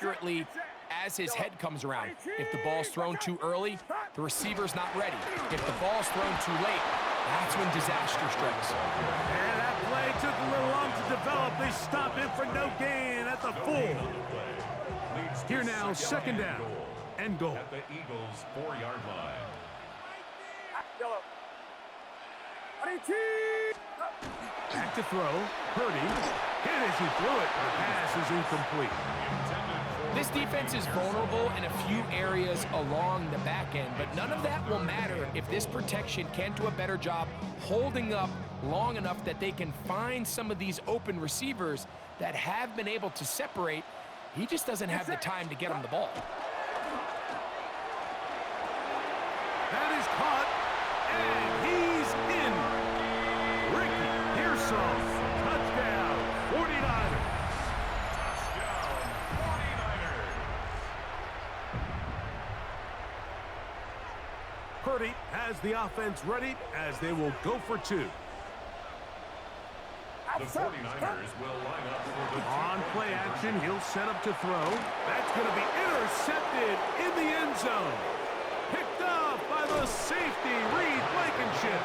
accurately as his head comes around. If the ball's thrown too early, the receiver's not ready. If the ball's thrown too late, that's when disaster strikes. And that play took a little long to develop. They stop it for no gain at the 4. Here now, second down and goal. At the Eagles' 4-yard line. Back to throw. Purdy. Hit as he threw it. The pass is incomplete. This defense is vulnerable in a few areas along the back end, but none of that will matter if this protection can't do a better job holding up long enough that they can find some of these open receivers that have been able to separate. He just doesn't have the time to get him the ball. That is caught, and he's in. Ricky Pearsall, touchdown, 49ers. Touchdown, 49ers. Purdy has the offense ready as they will go for 2. The 49ers will line up for the on play action. He'll set up to throw. That's going to be intercepted in the end zone. Picked off by the safety, Reed Blankenship.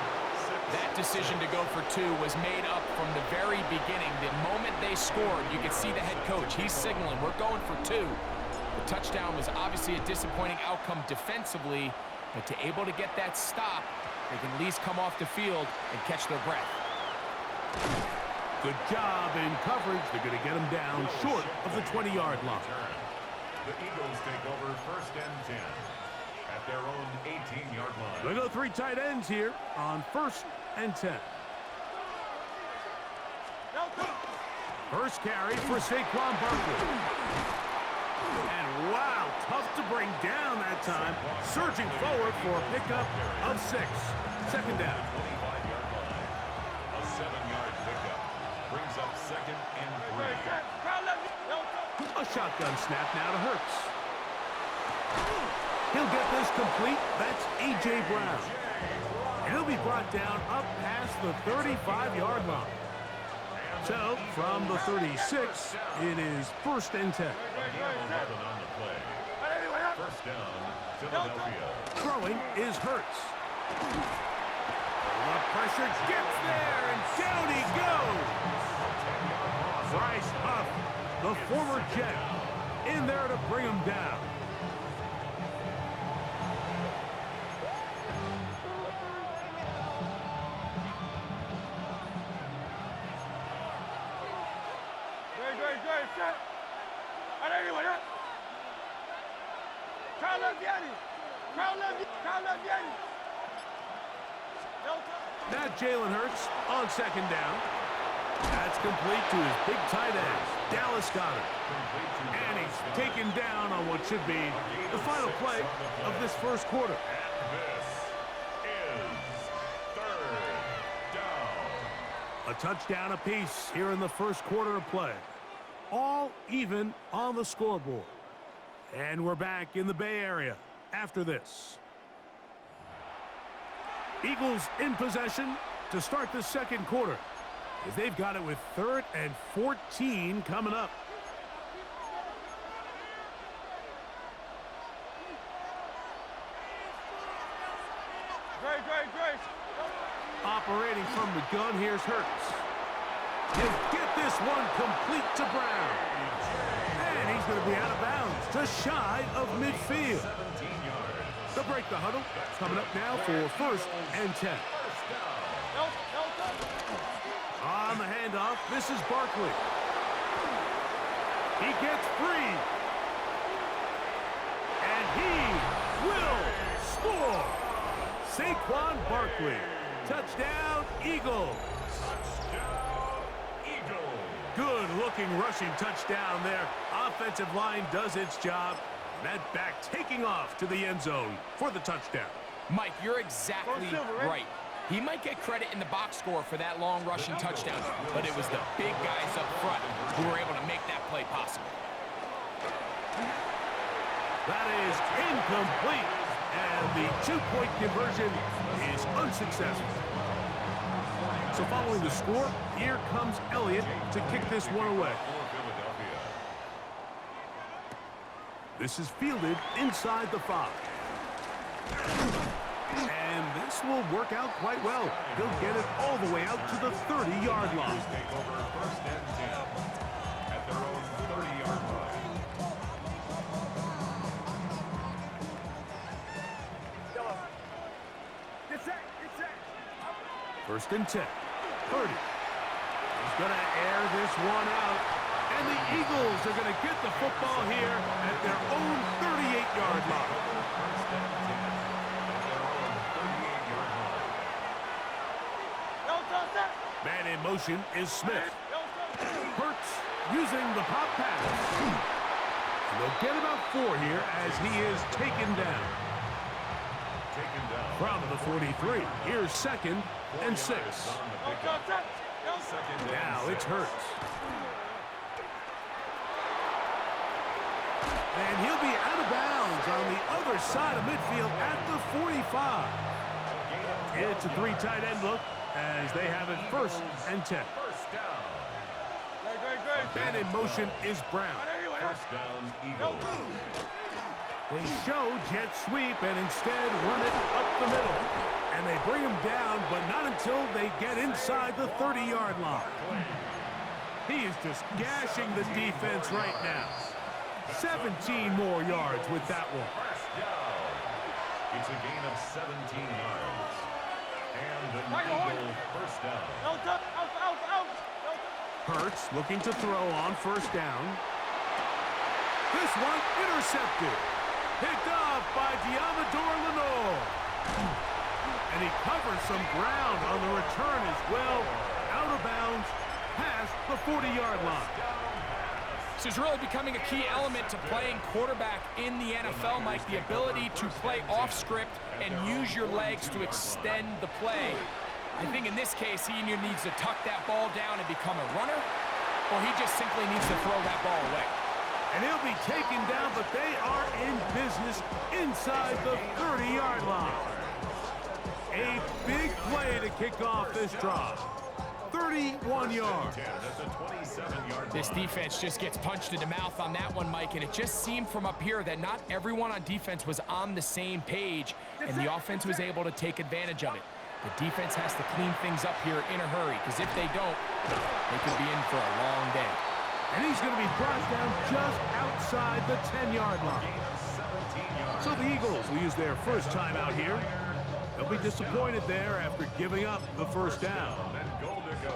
That decision to go for 2 was made up from the very beginning. The moment they scored, you could see the head coach. He's signaling, we're going for 2. The touchdown was obviously a disappointing outcome defensively, but to able to get that stop, they can at least come off the field and catch their breath. Good job in coverage. They're going to get him down short of the 20-yard line. The Eagles take over 1st and 10 at their own 18-yard line. They go 3 tight ends here on 1st and 10. First carry for Saquon Barkley. And wow, tough to bring down that time. Surging forward for a pickup of 6. Second down. 25-yard line. A 7-yard pickup. Brings up 2nd and 3. A shotgun snap now to Hurts. He'll get this complete. That's A.J. Brown. And he'll be brought down up past the 35-yard line. So, from the 36, it is 1st and 10. On the play. 1st down, Philadelphia. Throwing is Hurts. The pressure gets there, and down he goes. Bryce Huff, the former Jet, in there to bring him down. Now Jalen Hurts on 2nd down. That's complete to his big tight end, Dallas Goedert. And he's taken down on what should be the final play of this 1st quarter. And this is 3rd down. A touchdown apiece here in the 1st quarter of play. All even on the scoreboard. And we're back in the Bay Area after this. Eagles in possession to start the 2nd quarter, as they've got it with 3rd and 14 coming up. Operating from the gun, here's Hurts. He'll get this one complete to Brown. And he's going to be out of bounds, just shy of midfield. 17 yards. They'll break the huddle. Coming up now for 1st and 10. On the handoff, this is Barkley. He gets free. And he will score. Saquon Barkley. Touchdown, Eagles. Touchdown, Eagles. Good-looking rushing touchdown there. Offensive line does its job. That back taking off to the end zone for the touchdown. Mike, you're exactly right. He might get credit in the box score for that long rushing touchdown, but it was the big guys up front who were able to make that play possible. That is incomplete, and the 2-point conversion is unsuccessful. So following the score, here comes Elliott to kick this one away. This is fielded inside the 5. And this will work out quite well. He'll get it all the way out to the 30-yard line. Take over first and 10 at their own 30-yard line. First and 10. Purdy. He's going to air this one out. And the Eagles are going to get the football here at their own 38-yard line. First and 10 at their own 38-yard line. Man in motion is Smith. Hurts using the pop pass. And they'll get about 4 here as he is taken down. Taken down. From the 43, here's second and 6. Now it's Hurts. And he'll be out of bounds on the other side of midfield at the 45. It's a 3 tight end look as they have it first and 10. First down. Man in motion is Brown. First down, Eagles. They show jet sweep and instead run it up the middle. And they bring him down, but not until they get inside the 30-yard line. He is just gashing the defense right now. 17 more yards with that one. First down. It's a gain of 17 yards. And an Eagle first down. Hurts looking to throw on first down. This one intercepted. Picked off by Diamador Lenore. And he covers some ground on the return as well. Out of bounds, past the 40-yard line. This is really becoming a key element to playing quarterback in the NFL, Mike. The ability to play off script and use your legs to extend the play. I think in this case, he either needs to tuck that ball down and become a runner, or he just simply needs to throw that ball away. And he'll be taken down, but they are in business inside the 30-yard line. A big play to kick off this drive. 31 yards. This defense just gets punched in the mouth on that one, Mike, and it just seemed from up here that not everyone on defense was on the same page, and the offense was able to take advantage of it. The defense has to clean things up here in a hurry, because if they don't, they could be in for a long day. And he's going to be brought down just outside the 10-yard line. So the Eagles will use their first time out here. They'll be disappointed there after giving up the first down. And goal to go.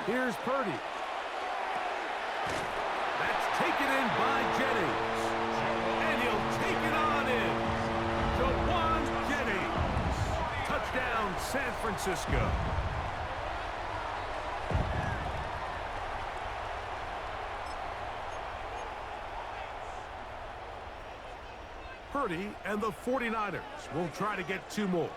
Here's Purdy. That's taken in by Jennings. And he'll take it on in. Jawan Jennings. Touchdown, San Francisco. Purdy and the 49ers will try to get 2 more.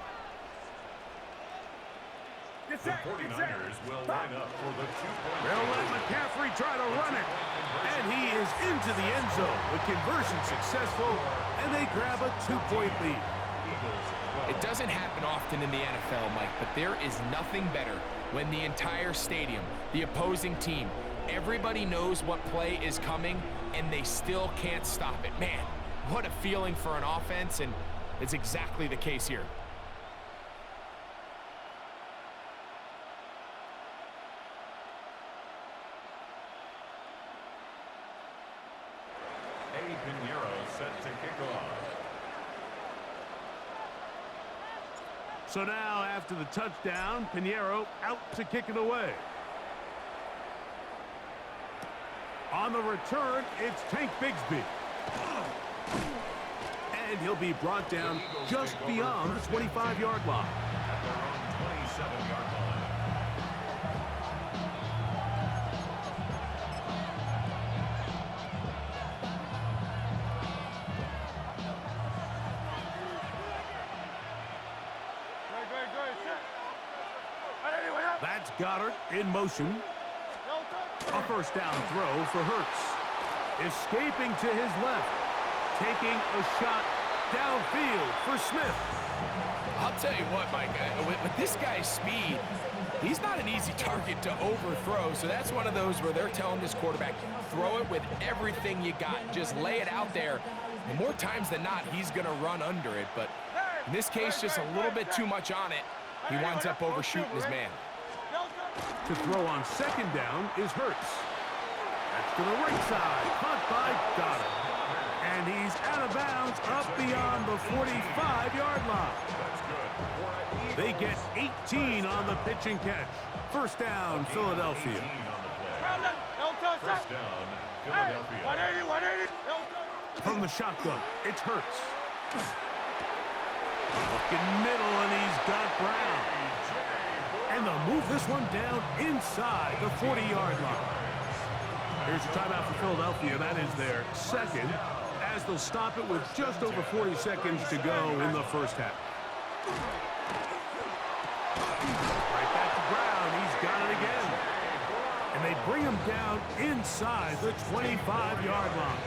The 49ers will line up for the 2-point. They'll let McCaffrey try to run it. And he is into the end zone. The conversion successful, and they grab a 2-point lead. It doesn't happen often in the NFL, Mike, but there is nothing better when the entire stadium, the opposing team, everybody knows what play is coming, and they still can't stop it. Man, what a feeling for an offense, and it's exactly the case here. Set to kick off. So now, after the touchdown, Pinheiro out to kick it away. On the return, it's Tank Bigsby. And he'll be brought down just beyond the 25-yard line. At their own 27-yard line. That's Goddard in motion. A first down throw for Hurts. Escaping to his left. Taking a shot downfield for Smith. I'll tell you what, Mike, with this guy's speed, he's not an easy target to overthrow. So that's one of those where they're telling this quarterback, throw it with everything you got. Just lay it out there. And more times than not, he's going to run under it. But in this case, just a little bit too much on it. He winds up overshooting his man. To throw on second down is Hurts. That's to the right side. Caught by Goddard. And he's out of bounds up beyond the 45-yard line. They get 18 on the pitch and catch. First down, Philadelphia. First down, Philadelphia. From the shotgun, it's Hurts. Looking middle, and he's got Brown. And they'll move this one down inside the 40-yard line. Here's a timeout for Philadelphia. That is their second, as they'll stop it with just over 40 seconds to go in the first half. Right back to Brown. He's got it again. And they bring him down inside the 25-yard line.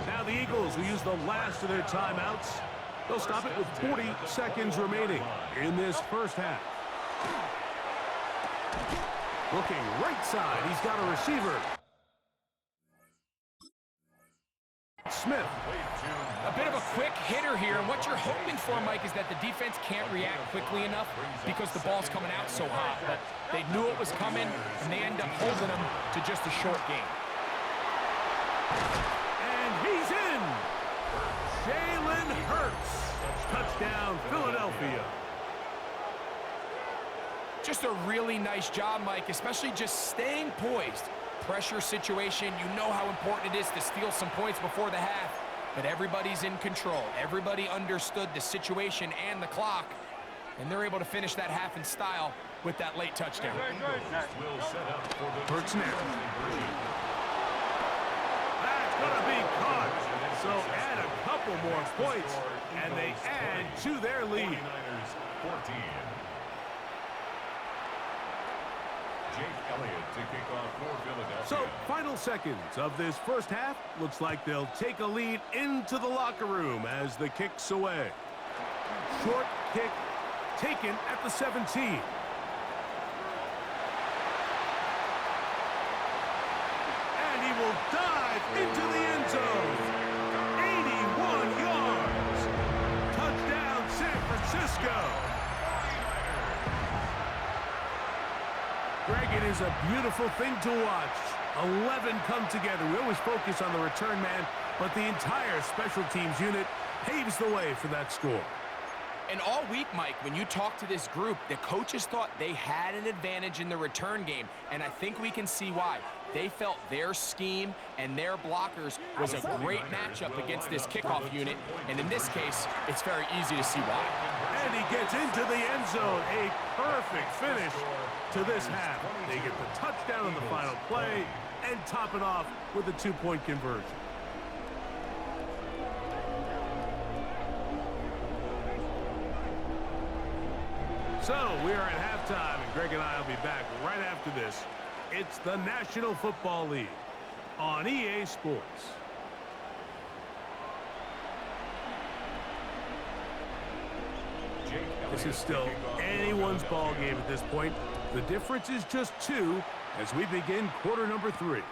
Now the Eagles will use the last of their timeouts. They'll stop it with 40 seconds remaining in this first half. Looking right side. He's got a receiver. Smith. A bit of a quick hitter here, and what you're hoping for, Mike, is that the defense can't react quickly enough because the ball's coming out so hot. But they knew it was coming, and they end up holding them to just a short game. And he's in! Jalen Hurts. Touchdown, Philadelphia. Just a really nice job, Mike, especially just staying poised. Pressure situation, you know how important it is to steal some points before the half, but everybody's in control. Everybody understood the situation and the clock, and they're able to finish that half in style with that late touchdown. Hurts now. That's going to be caught. So add a couple more points, and they add to their lead. 49ers 14. Jake Elliott to kick off for Philadelphia. So, final seconds of this first half. Looks like they'll take a lead into the locker room as the kick's away. Short kick taken at the 17. And he will dive into the end zone. 81 yards. Touchdown, San Francisco. Greg, it is a beautiful thing to watch. 11 come together. We always focus on the return man, but the entire special teams unit paves the way for that score. And all week, Mike, when you talk to this group, the coaches thought they had an advantage in the return game, and I think we can see why. They felt their scheme and their blockers was a great matchup against this kickoff unit, and in this case, it's very easy to see why. And he gets into the end zone. A perfect finish to this half. They get the touchdown on the final play and top it off with a two-point conversion. So we are at halftime, and Greg and I will be back right after this. It's the National Football League on EA Sports. This is still anyone's ball game at this point. The difference is just 2 as we begin quarter number 3.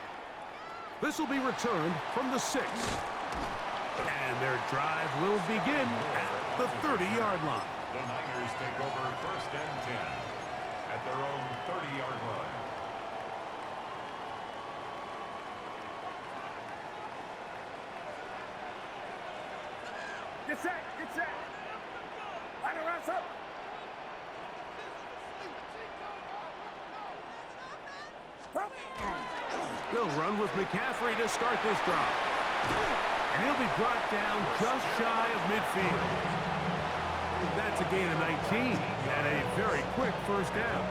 This will be returned from the 6. And their drive will begin at the 30-yard line. The Niners take over first and 10 at their own 30-yard line. Get set, get set. Line around up. They'll run with McCaffrey to start this drive. And he'll be brought down just shy of midfield. That's a gain of 19 and a very quick first down.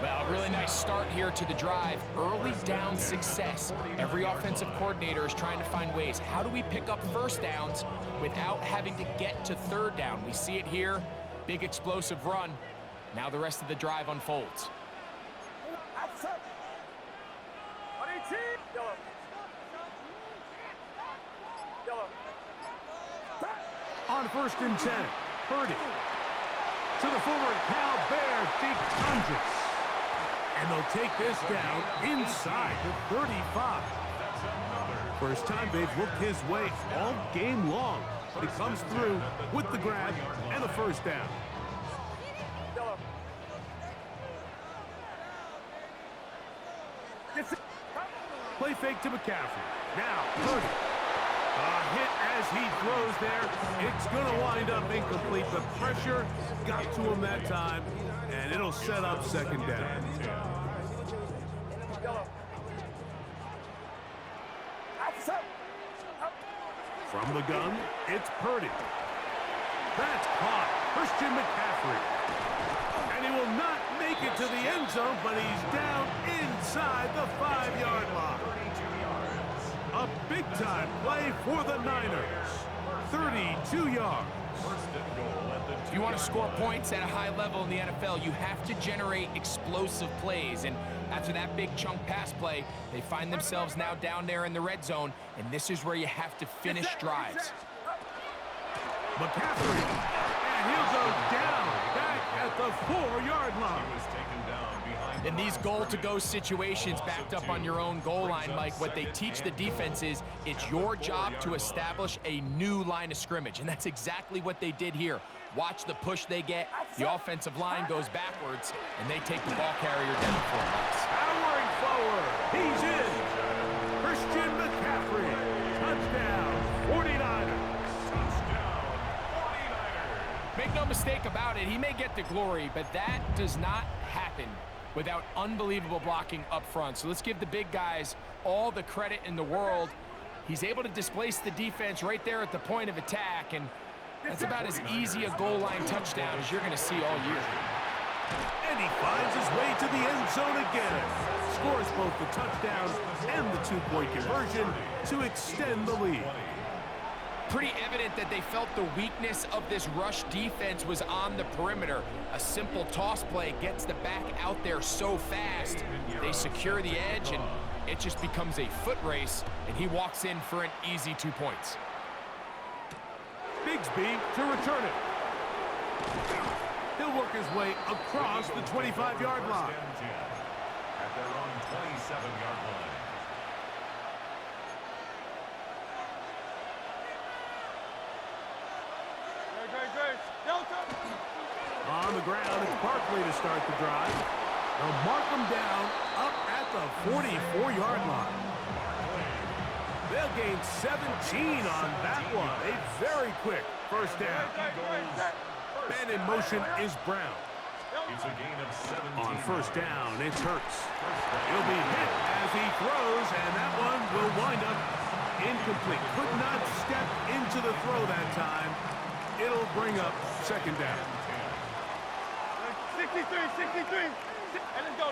Well, a really nice start here to the drive. Early down success. Every offensive coordinator is trying to find ways. How do we pick up first downs without having to get to third down? We see it here. Big explosive run. Now the rest of the drive unfolds. On 1st and 10, Purdy to the former Cal Bear, Big Tundras. And they'll take this down inside the 35. First time they've looked his way all game long, but he comes through with the grab and the first down. Play fake to McCaffrey. Now, Purdy. A hit as he throws there. It's going to wind up incomplete. The pressure got to him that time, and it'll set up second down. From the gun, it's Purdy. That's caught. Christian McCaffrey. And he will not make it to the end zone, but he's down inside the 5-yard line. A big-time play for the Niners. 32 yards. If you want to score points at a high level in the NFL, you have to generate explosive plays. And after that big chunk pass play, they find themselves now down there in the red zone, and this is where you have to finish drives. McCaffrey, and he'll go down back at the 4-yard line. In these goal-to-go situations backed up on your own goal line, Mike, what they teach the defense is it's your job to establish a new line of scrimmage, and that's exactly what they did here. Watch the push they get. The offensive line goes backwards, and they take the ball carrier down for a loss. Powering forward. He's in. Christian McCaffrey. Touchdown, 49ers. Make no mistake about it, he may get the glory, but that does not happen without unbelievable blocking up front. So let's give the big guys all the credit in the world. He's able to displace the defense right there at the point of attack, and that's about as easy a goal line touchdown as you're going to see all year. And he finds his way to the end zone again. Scores both the touchdown and the 2-point conversion to extend the lead. Pretty evident that they felt the weakness of this rush defense was on the perimeter. A simple toss play gets the back out there so fast. They secure the edge, and it just becomes a foot race, and he walks in for an easy 2 points. Bigsby to return it. He'll work his way across the 25-yard line. At their own 27-yard line. On the ground, it's Barkley to start the drive. They'll mark him down up at the 44-yard line. They'll gain 17 on that one. A very quick first down. Man in motion is Brown. It's a gain of 17. On first down, it's Hurts. He'll be hit as he throws, and that one will wind up incomplete. Could not step into the throw that time. It'll bring up second down. 63, and then go.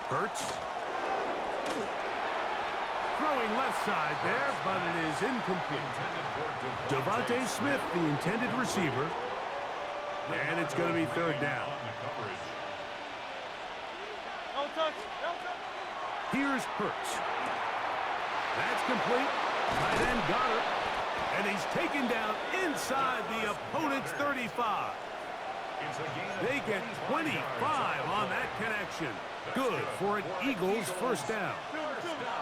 Hurts. Throwing left side there, but it is incomplete. Devontae Smith, the intended receiver. And it's going to be third down. No touch. Here's Hurts. That's complete. Tight end got it. And he's taken down inside the opponent's 35. They get 25 on that connection. Good for an Eagles first down.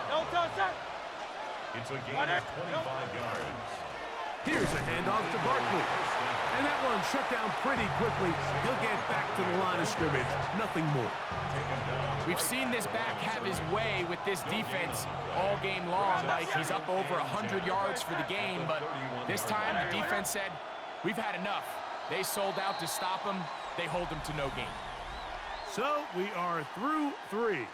No touch. It's a gain of 25 yards. Here's a handoff to Barkley. And that one shut down pretty quickly. He'll get back to the line of scrimmage. Nothing more. We've seen this back have his way with this defense all game long. Like, he's up over 100 yards for the game, but this time the defense said, we've had enough. They sold out to stop him. They hold him to no gain. So we are through 3.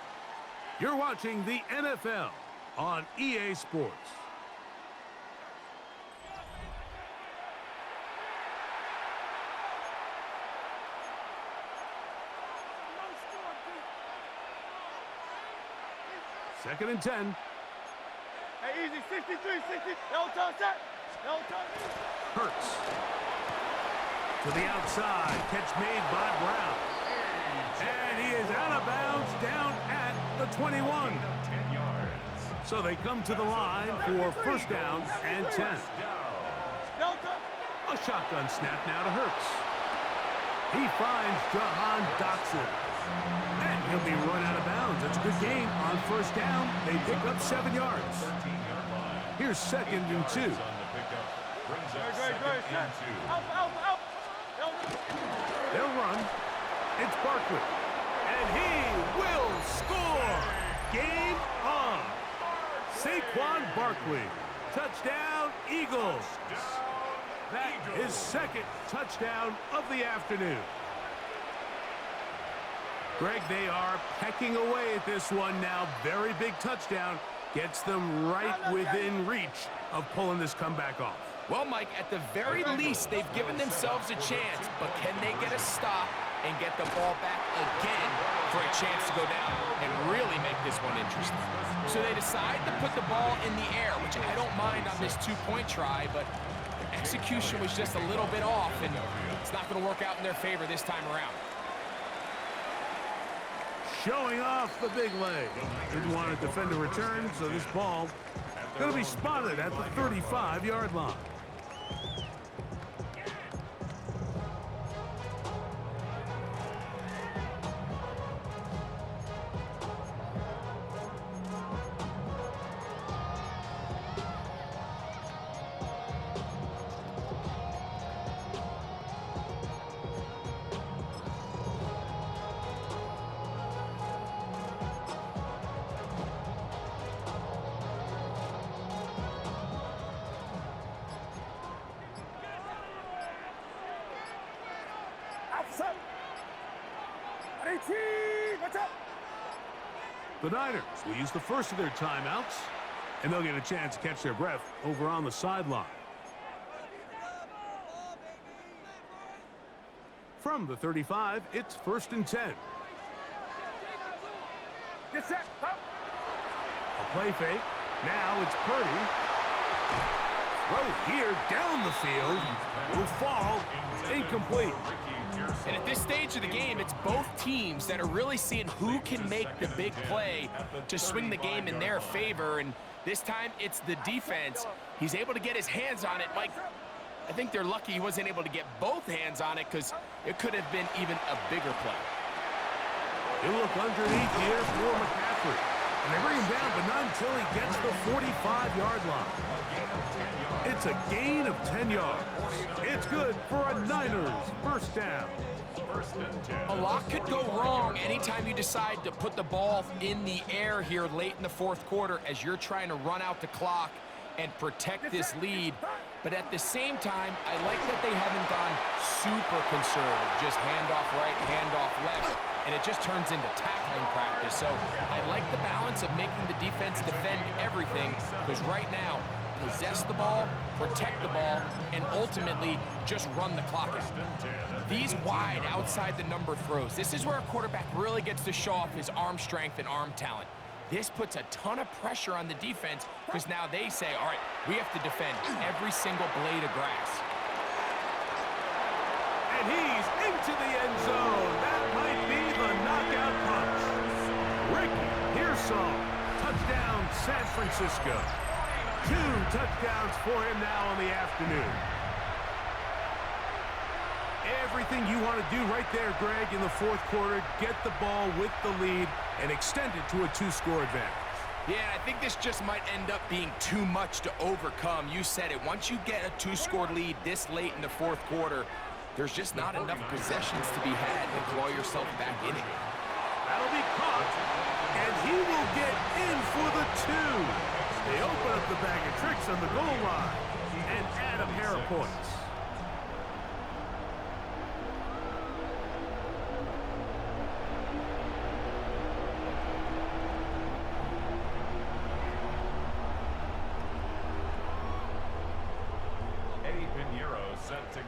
You're watching the NFL on EA Sports. Second and 10. Hey, easy, 63, 60. No touch. No touch. Hurts. To the outside. Catch made by Brown. And he is out of bounds down at the 21. 10 yards. So they come to the line for first down and 10. A shotgun snap now to Hurts. He finds Jahan Dotson. And he'll be run out of bounds. That's a good gain on first down. They pick up 7 yards. Here's 2nd and 2. They'll run. It's Barkley. And he will score. Game on. Saquon Barkley. Touchdown, Eagles. That is 2nd touchdown of the afternoon. Greg, they are pecking away at this one now. Very big touchdown. Gets them right within reach of pulling this comeback off. Well, Mike, at the very least, they've given themselves a chance, but can they get a stop and get the ball back again for a chance to go down and really make this one interesting? So they decide to put the ball in the air, which I don't mind on this 2-point try, but execution was just a little bit off, and it's not going to work out in their favor this time around. Showing off the big leg. Didn't want to defend a return, so this ball going to be spotted at the 35-yard line. The Niners will use the first of their timeouts, and they'll get a chance to catch their breath over on the sideline. From the 35, it's 1st and 10. Get set. A play fake. Now it's Purdy. Throw here down the field. Will fall. Incomplete. And at this stage of the game, it's both teams that are really seeing who can make the big play to swing the game in their favor. And this time, it's the defense. He's able to get his hands on it. Mike, I think they're lucky he wasn't able to get both hands on it because it could have been even a bigger play. He'll look underneath here for McCaffrey. And they bring him down, but not until he gets the 45-yard line. It's a gain of 10 yards. It's good for a Niners first down. A lot could go wrong anytime you decide to put the ball in the air here late in the 4th quarter as you're trying to run out the clock and protect this lead. But at the same time, I like that they haven't gone super conservative, just handoff right, handoff left, and it just turns into tackling practice. So I like the balance of making the defense defend everything, because right now, possess the ball, protect the ball, and ultimately just run the clock out. These wide outside the number throws, this is where a quarterback really gets to show off his arm strength and arm talent. This puts a ton of pressure on the defense because now they say, all right, we have to defend every single blade of grass. And he's into the end zone. That might be the knockout punch. Ricky Pearsall, touchdown San Francisco. 2 touchdowns for him now on the afternoon. Everything you want to do right there, Greg, in the 4th quarter, get the ball with the lead and extend it to a 2-score advantage. Yeah, I think this just might end up being too much to overcome. You said it. Once you get a 2-score lead this late in the 4th quarter, there's just not enough possessions to be had to claw yourself back in it. That'll be caught, and he will get in for the 2. They open up the bag of tricks on the goal line and add a pair of points.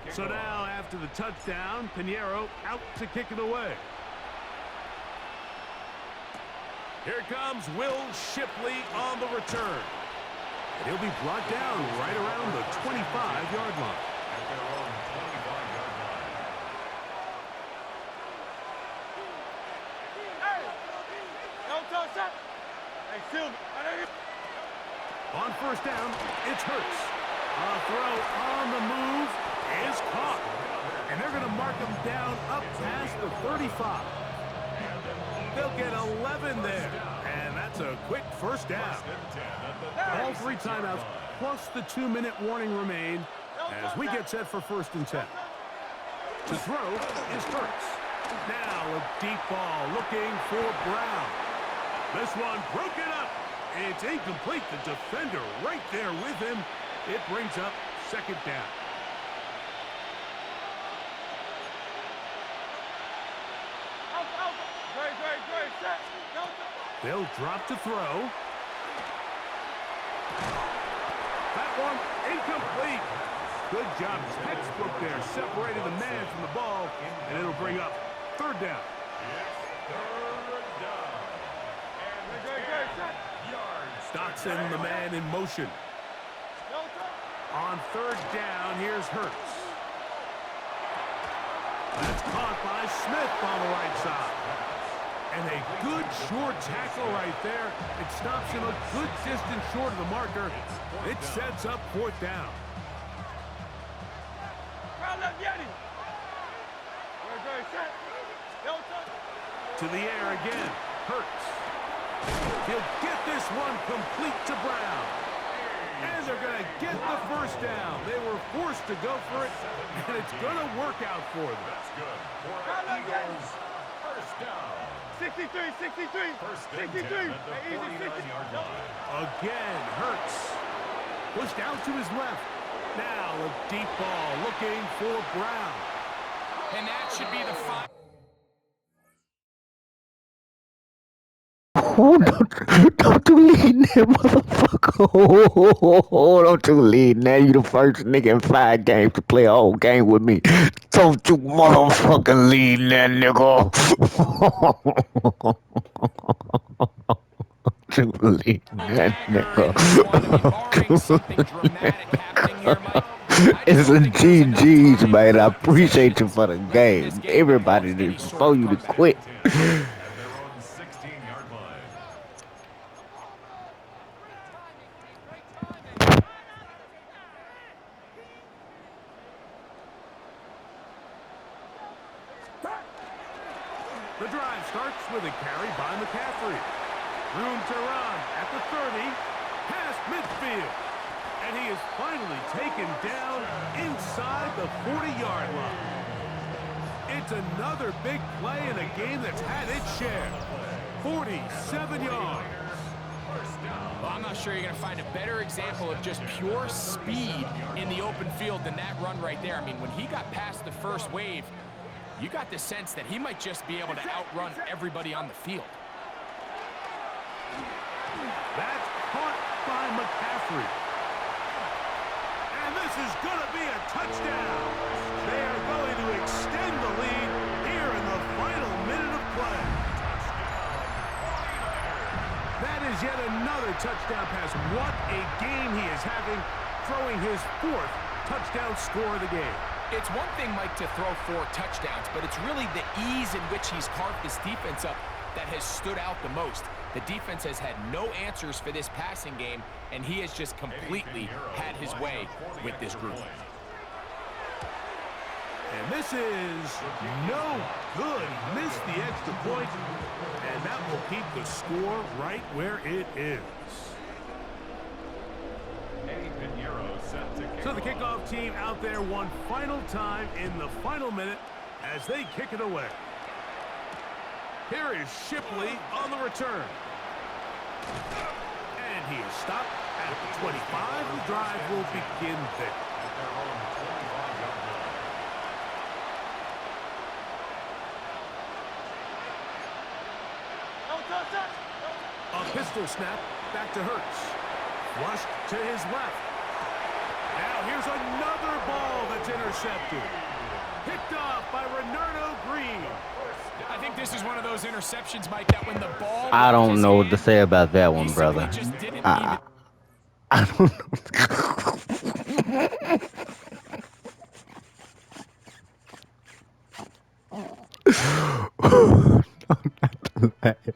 So now, after the touchdown, Pinheiro out to kick it away. Here comes Will Shipley on the return. And he'll be brought down right around the 25-yard line. Hey, don't touch that. Hey, Silver. On first down, it's Hurts. A throw on the move is caught. And they're going to mark him down up past the 35. They'll get 11 there. And that's a quick first down. All 3 timeouts plus the 2-minute warning remain as we get set for first and 10. To throw is Hurts. Now a deep ball looking for Brown. This one broken up. It's incomplete. The defender right there with him. It brings up second down. They'll drop to throw. That one incomplete. Good job, textbook there, separating the man from the ball, and it'll bring up third down. Stockton, the man in motion. On third down, here's Hurts. That's caught by Smith on the right side. And a good short tackle right there. It stops him a good distance short of the marker. It sets up fourth down. To the air again. Hurts. He'll get this one complete to Brown. And they're going to get the first down. They were forced to go for it, and it's going to work out for them. That's good. For Eagles, first down. 63, 63, First and 63. 10 at the 49-yard line. Again, Hurts. Pushed out to his left. Now a deep ball looking for Brown. And that should be the final. Oh, don't you lead that motherfucker. Oh, don't you lead that. You the first nigga in 5 games to play a whole game with me. Don't you motherfucking lead that nigga. Don't you lead that nigga. It's a GG's, man. I appreciate you for the game. Everybody that's before you to quit. The drive starts with a carry by McCaffrey. Room to run at the 30, past midfield. And he is finally taken down inside the 40-yard line. It's another big play in a game that's had its share. 47 yards. Well, I'm not sure you're going to find a better example of just pure speed in the open field than that run right there. I mean, when he got past the first wave, you got the sense that he might just be able to outrun everybody on the field. That's caught by McCaffrey. And this is going to be a touchdown. They are going to extend the lead here in the final minute of play. That is yet another touchdown pass. What a game he is having, throwing his 4th touchdown score of the game. It's one thing, Mike, to throw 4 touchdowns, but it's really the ease in which he's carved this defense up that has stood out the most. The defense has had no answers for this passing game, and he has just completely had his way with this group. And this is no good. Missed the extra point, and that will keep the score right where it is. So the kickoff team out there one final time in the final minute as they kick it away. Here is Shipley on the return. And he is stopped at the 25. The drive will begin there. A pistol snap back to Hurts. Flushed to his left. Now here's another ball that's intercepted. Picked off by Renardo Green. I think this is one of those interceptions, Mike, that when the ball... I don't know what to say about that one, brother. I don't know.